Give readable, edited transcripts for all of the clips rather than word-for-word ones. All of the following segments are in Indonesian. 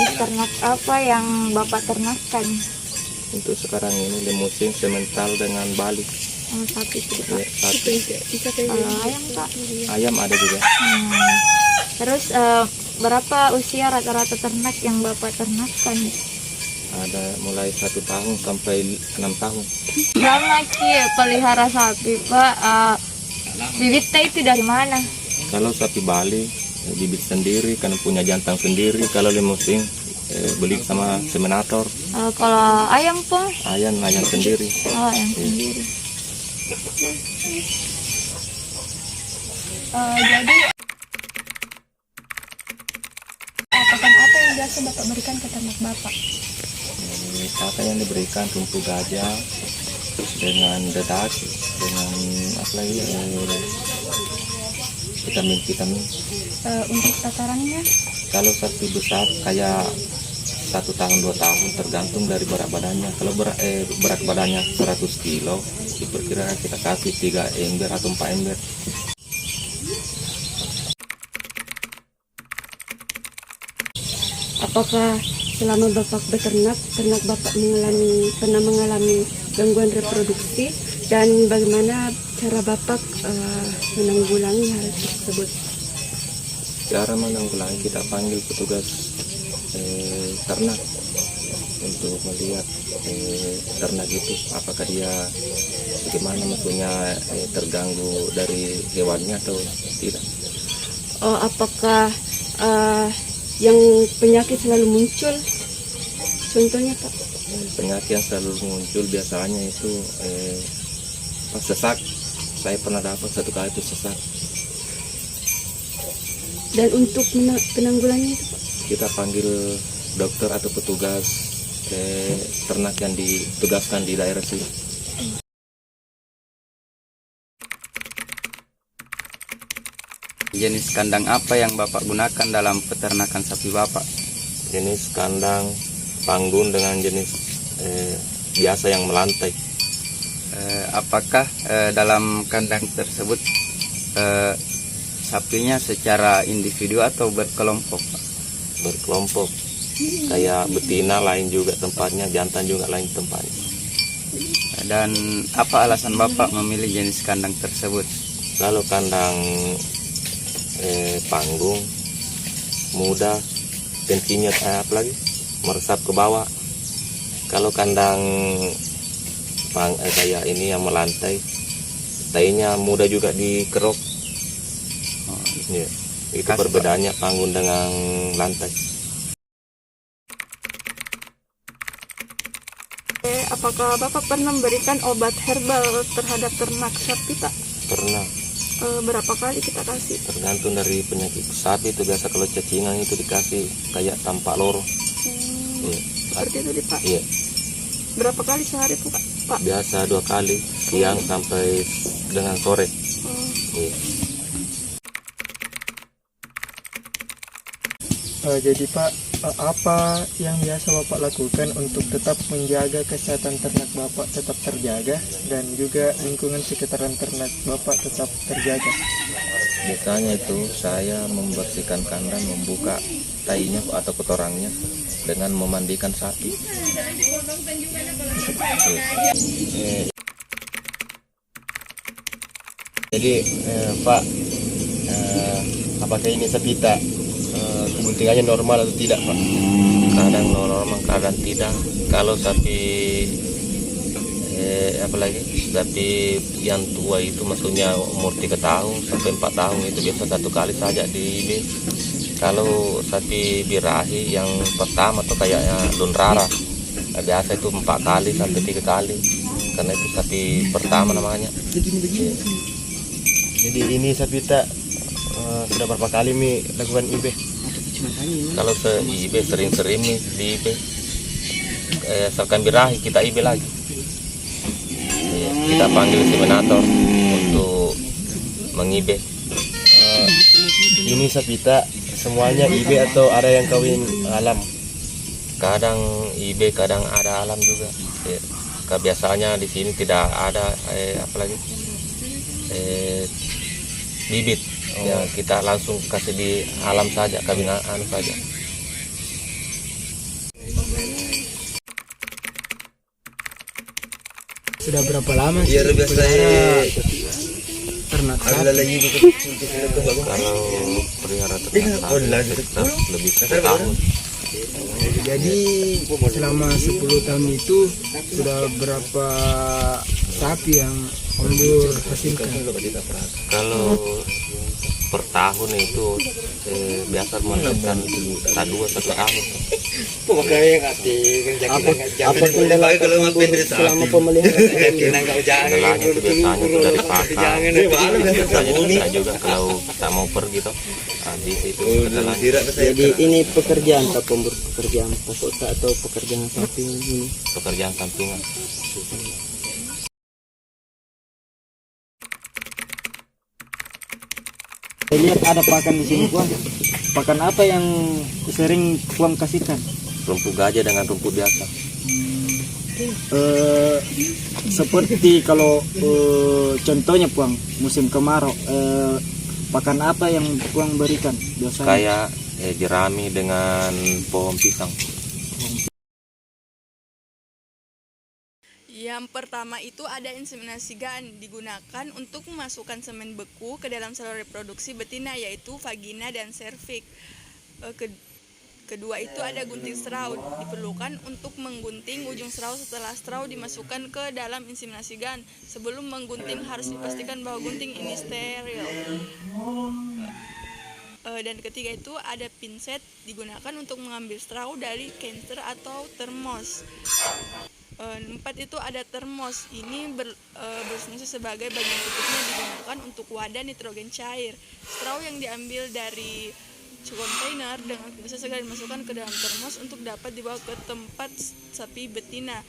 jenis ternak apa yang Bapak ternakkan? Untuk sekarang ini limusin, semental dengan Bali. Oh, sapi itu, Pak. Ya, satu. Kalau ayam, Pak? Ayam ada juga. Terus berapa usia rata-rata ternak yang Bapak ternakkan? Ada mulai 1 tahun sampai 6 tahun. Lama Ki pelihara sapi, Pak. Bibitnya itu dari mana? Kalau sapi Bali bibit sendiri karena punya jantan sendiri. Kalau limusin beli sama seminator. Kalau ayam, Pak? Ayam sendiri. Oh, ayam sendiri. Jadi pakan apa yang biasa Bapak berikan ke ternak Bapak? Pakan yang diberikan rumput gajah dengan dedak, dengan apa lagi, vitamin. Untuk takarannya? Kalau sapi besar kayak 1 tahun 2 tahun tergantung dari berat badannya. Kalau berat badannya 100 kilo diperkirakan kita kasih 3 ember atau 4 ember. Apakah selama Bapak beternak, ternak Bapak pernah mengalami gangguan reproduksi, dan bagaimana cara Bapak menanggulangi hal tersebut? Cara menanggulangi, kita panggil petugas ternak untuk melihat ternak itu apakah dia bagaimana, maksudnya terganggu dari hewannya atau tidak. Apakah yang penyakit selalu muncul? Contohnya, Pak? Penyakit yang selalu muncul biasanya itu pas sesak. Saya pernah dapat 1 kali itu sesak. Dan untuk penanggulannya itu, Pak? Kita panggil dokter atau petugas ternak yang ditugaskan di daerah sini. Jenis kandang apa yang Bapak gunakan dalam peternakan sapi Bapak? Jenis kandang panggung dengan jenis biasa yang melantai. Apakah dalam kandang tersebut sapinya secara individu atau berkelompok, Pak? Berkelompok, kayak betina lain juga tempatnya, jantan juga lain tempatnya. Dan apa alasan Bapak memilih jenis kandang tersebut? Kalau kandang panggung mudah, tensinya apalagi meresap ke bawah. Kalau kandang kayak ini yang melantai, tainya mudah juga dikerok. Ya, itu perbedaannya panggung dengan lantai. Apakah Bapak pernah memberikan obat herbal terhadap ternak sapi, Pak? Pernah. Berapa kali kita kasih? Tergantung dari penyakit sapi itu. Biasa kalau cacingan itu dikasih kayak tampak loro. Ya. Seperti itu, Pak? Iya. Berapa kali sehari, Pak? Biasa 2 kali, siang sampai dengan sore. Iya. Jadi Pak, apa yang biasa Bapak lakukan untuk tetap menjaga kesehatan ternak Bapak tetap terjaga dan juga lingkungan sekitaran ternak Bapak tetap terjaga? Biasanya itu saya membersihkan kandang, membuka tainya atau kotorannya dengan memandikan sapi. Jadi Pak, apakah ini sapita kebuntingannya normal atau tidak, Pak? Kadang normal, kadang tidak. Kalau sapi apalagi sapi yang tua itu, maksudnya umur 3 tahun sampai 4 tahun itu biasa 1 kali saja di ini. Kalau sapi birahi yang pertama atau kayaknya Lunrara, biasa itu 4 kali sampai 3 kali, karena itu sapi pertama namanya. Jadi ini sapita sudah berapa kali lakukan IB? Kalau IB sering-sering nih di IB, asalkan birahi kita IB lagi. Kita panggil seminator untuk meng-IB. Ini sapita semuanya IB atau ada yang kawin alam? Kadang IB, kadang ada alam juga. Biasanya di sini tidak ada apalagi bibit. Ya, kita langsung kasih di alam saja, kawin saja. Sudah berapa lama sih Iya, biasa ternak sapi? Kalau pelihara ternak sapi sekitar lebih 1 tahun. Jadi selama 10 tahun itu sudah berapa sapi yang Om Dur hasilkan? Kalau per tahun itu biasa menghasilkan 1 tahun. Apa kendala selama pemeliharaan? Kendalanya itu biasanya itu dari pasar. Biasanya susah juga kalau kita mau pergi toh. Di situ kendalanya. Jadi ini pekerjaan tak Om Dur, pekerjaan pokok tak atau pekerjaan sampingan ini? Pekerjaan sampingan. Saya lihat ada pakan di sini Puan. Pakan apa yang sering Puan kasihkan? Rumput gajah dengan rumput biasa. Seperti kalau contohnya Puan musim kemarau, pakan apa yang Puan berikan biasanya? Kayak jerami dengan pohon pisang. Yang pertama itu ada inseminasi GAN, digunakan untuk memasukkan semen beku ke dalam saluran reproduksi betina yaitu vagina dan serviks. Kedua itu ada gunting straw, diperlukan untuk menggunting ujung straw setelah straw dimasukkan ke dalam inseminasi GAN. Sebelum menggunting harus dipastikan bahwa gunting ini steril. Dan ketiga itu ada pinset, digunakan untuk mengambil straw dari canister atau termos. 4 itu ada termos, ini berfungsi sebagai bagian tutupnya, digunakan untuk wadah nitrogen cair. Straw yang diambil dari kontainer dengan bisa segera dimasukkan ke dalam termos untuk dapat dibawa ke tempat sapi betina.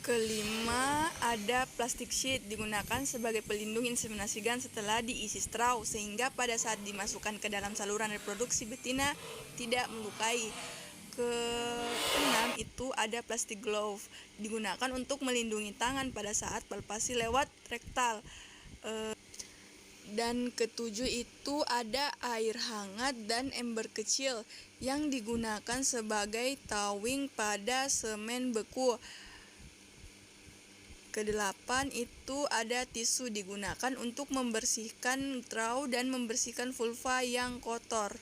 Kelima ada plastik sheet, digunakan sebagai pelindung inseminasi GAN setelah diisi straw sehingga pada saat dimasukkan ke dalam saluran reproduksi betina tidak melukai. Keenam itu ada plastik glove, digunakan untuk melindungi tangan pada saat palpasi lewat rektal. Dan ketujuh itu ada air hangat dan ember kecil yang digunakan sebagai towing pada semen beku. Kedelapan itu ada tisu, digunakan untuk membersihkan straw dan membersihkan vulva yang kotor.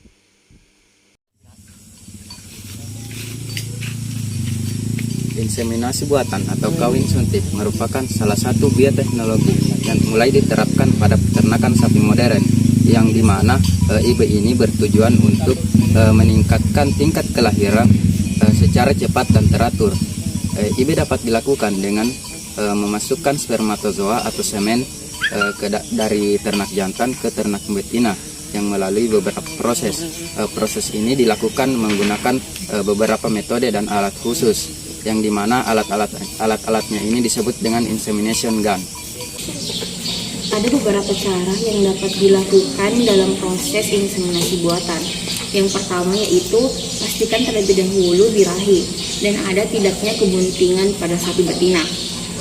Inseminasi buatan atau kawin suntik merupakan salah satu bioteknologi yang mulai diterapkan pada peternakan sapi modern, yang dimana IB ini bertujuan untuk meningkatkan tingkat kelahiran secara cepat dan teratur. IB dapat dilakukan dengan memasukkan spermatozoa atau semen dari ternak jantan ke ternak betina yang melalui beberapa proses. Proses ini dilakukan menggunakan beberapa metode dan alat khusus, yang dimana alat-alatnya ini disebut dengan insemination gun. Ada beberapa cara yang dapat dilakukan dalam proses inseminasi buatan. Yang pertama yaitu pastikan terlebih dahulu birahi dan ada tidaknya kebuntingan pada sapi betina.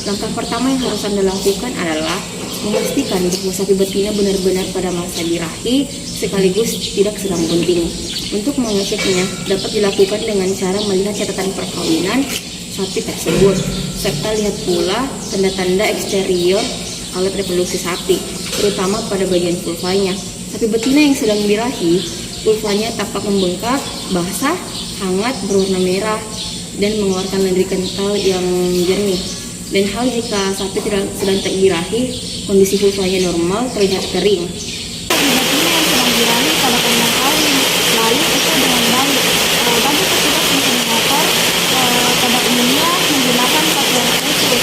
Langkah pertama yang harus Anda lakukan adalah memastikan bahwa sapi betina benar-benar pada masa birahi sekaligus tidak sedang bunting. Untuk mengeceknya dapat dilakukan dengan cara melihat catatan perkawinan sapi tersebut, serta lihat pula tanda-tanda eksterior alat reproduksi sapi, terutama pada bagian vulvanya. Sapi betina yang sedang birahi, vulvanya tampak membengkak, basah, hangat, berwarna merah, dan mengeluarkan lendir kental yang jernih. Dan hal jika sapi sedang tak birahi, kondisi vulvanya normal, terlihat kering. Sapi betina yang sedang birahi pada kandang kawin, lalu itu dengan baik. Bagi petugas inseminator pada umumnya menggunakan pakaian khusus.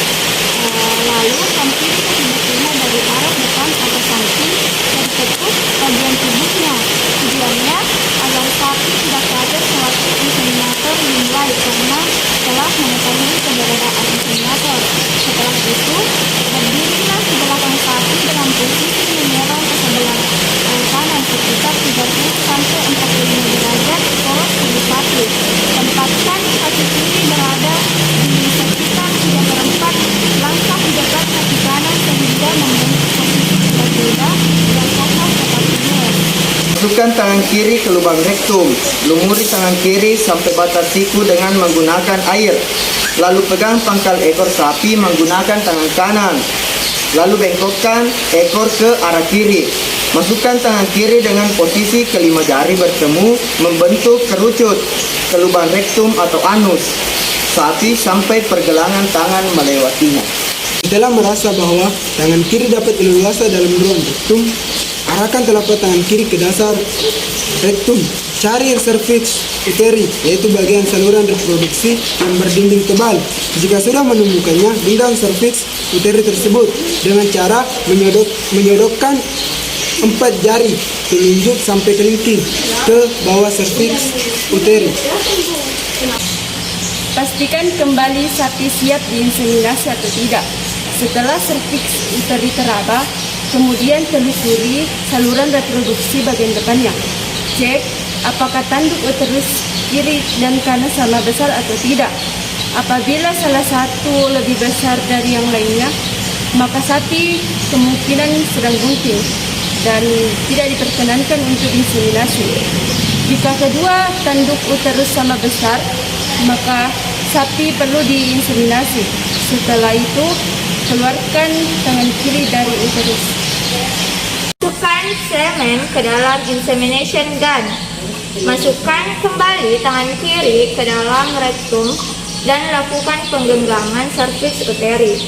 Lalu samping sapi betina dari arah depan atau samping dan ketuk bagian tubuhnya. Tujuannya agar sapi tidak kaget sewaktu inseminator dimulai karena telah mengetahui keberadaan inseminator. Setelah itu, berdirilah di belakang sapi dengan posisi menyerang ke sebelah kanan sekitar 30 sampai 45 derajat poros tubuh sapi. Tempatkan kaki kiri berada di sekitar 3/4 langkah di dekat kaki kanan sehingga membentuk posisi berbeda dan kokoh seperti ini. Masukkan tangan kiri ke lubang rektum. Lumuri tangan kiri sampai batas siku dengan menggunakan air. Lalu pegang pangkal ekor sapi menggunakan tangan kanan. Lalu bengkokkan ekor ke arah kiri. Masukkan tangan kiri dengan posisi kelima jari bertemu membentuk kerucut ke lubang rektum atau anus sapi sampai pergelangan tangan melewatinya. Setelah merasa bahwa tangan kiri dapat leluasa dalam ruang rektum, arahkan telapak tangan kiri ke dasar rektum. Cari cervix uteri, yaitu bagian saluran reproduksi yang berdinding tebal. Jika sudah menemukannya, genggam cervix uteri tersebut dengan cara menyodokkan 4 jari telunjuk sampai kelingking ke bawah cervix uteri. Pastikan kembali sapi siap diinseminasi atau tidak. Setelah cervix uteri teraba, kemudian telusuri saluran reproduksi bagian depannya. Cek apakah tanduk uterus kiri dan kanan sama besar atau tidak. Apabila salah satu lebih besar dari yang lainnya, maka sapi kemungkinan sedang bunting dan tidak diperkenankan untuk inseminasi. Jika kedua tanduk uterus sama besar, maka sapi perlu diinseminasi. Setelah itu, keluarkan tangan kiri dari uterus. Masukkan semen ke dalam insemination gun. Masukkan kembali tangan kiri ke dalam rektum dan lakukan penggenggaman cervix uteri.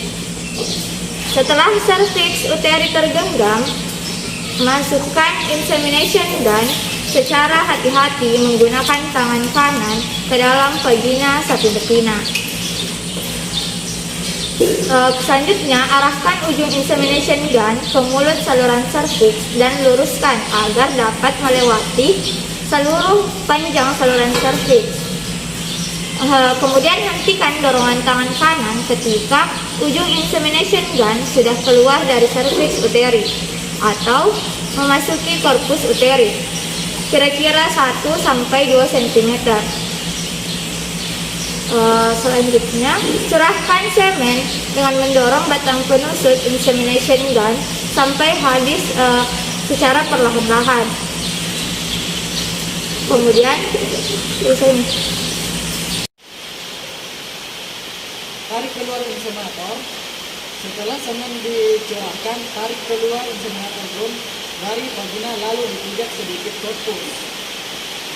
Setelah cervix uteri tergenggam, masukkan insemination gun secara hati-hati menggunakan tangan kanan ke dalam vagina sapi betina. Selanjutnya, arahkan ujung insemination gun ke mulut saluran cervix dan luruskan agar dapat melewati seluruh panjang saluran cervix. Kemudian hentikan dorongan tangan kanan ketika ujung insemination gun sudah keluar dari cervix uteri atau memasuki korpus uteri, kira-kira 1-2 cm. Selanjutnya, curahkan semen dengan mendorong batang penusuk insemination gun sampai habis secara perlahan-lahan. Kemudian, Tarik keluar inseminator. Setelah semen dicurahkan, tarik keluar inseminator drum dari vagina lalu dipijak sedikit korpus.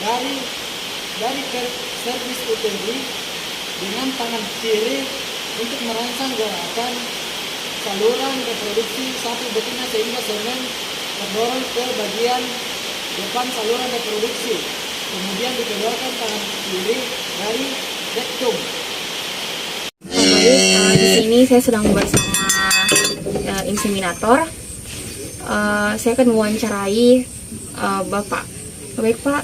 Dari cervix uteri dengan tangan kiri untuk merangsang gerakan saluran reproduksi sapi betina sehingga semen terdorong ke bagian depan saluran reproduksi. Kemudian dikeluarkan tangan kiri dari rektum. Di sini saya sedang bersama inseminator. Saya akan mewawancarai Bapak. Baik Pak,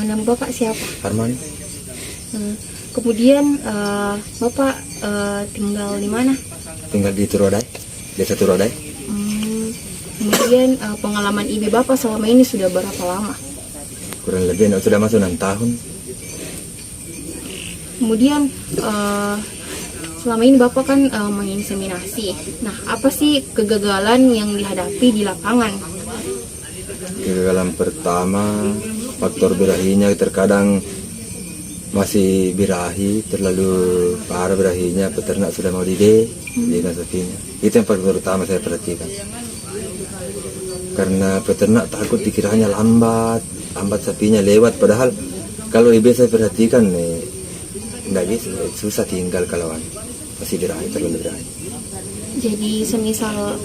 nama Bapak siapa? Arman. Kemudian Bapak tinggal di mana? Tinggal di Turodai, desa Turodai. Kemudian pengalaman ibu Bapak selama ini sudah berapa lama? Kurang lebih sudah masuk 6 tahun. Kemudian selama ini Bapak kan menginseminasi. Nah, apa sih kegagalan yang dihadapi di lapangan? Kegagalan pertama, faktor birahinya terkadang masih birahi, terlalu parah birahinya, peternak sudah mau dide sapinya. Itu yang faktor utama saya perhatikan. Karena peternak takut dikiranya lambat sapinya lewat, padahal kalau ibu saya perhatikan nggak bisa, susah tinggal kalau masih birahi, terlalu birahi. Jadi semisal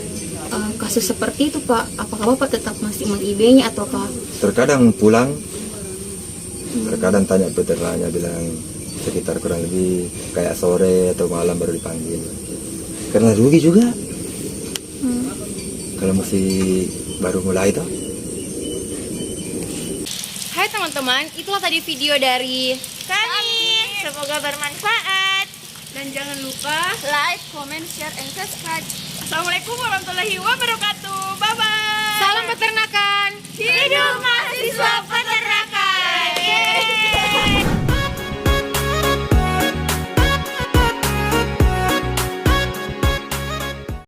kasus seperti itu Pak, apakah Bapak tetap masih mengibenya ataukah? Terkadang pulang, terkadang tanya peternaknya bilang sekitar kurang lebih kayak sore atau malam baru dipanggil. Karena rugi juga. Kalau masih baru mulai toh. Hai teman-teman, itulah tadi video dari kami. Semoga bermanfaat. Dan jangan lupa like, comment, share, and subscribe. Assalamualaikum warahmatullahi wabarakatuh.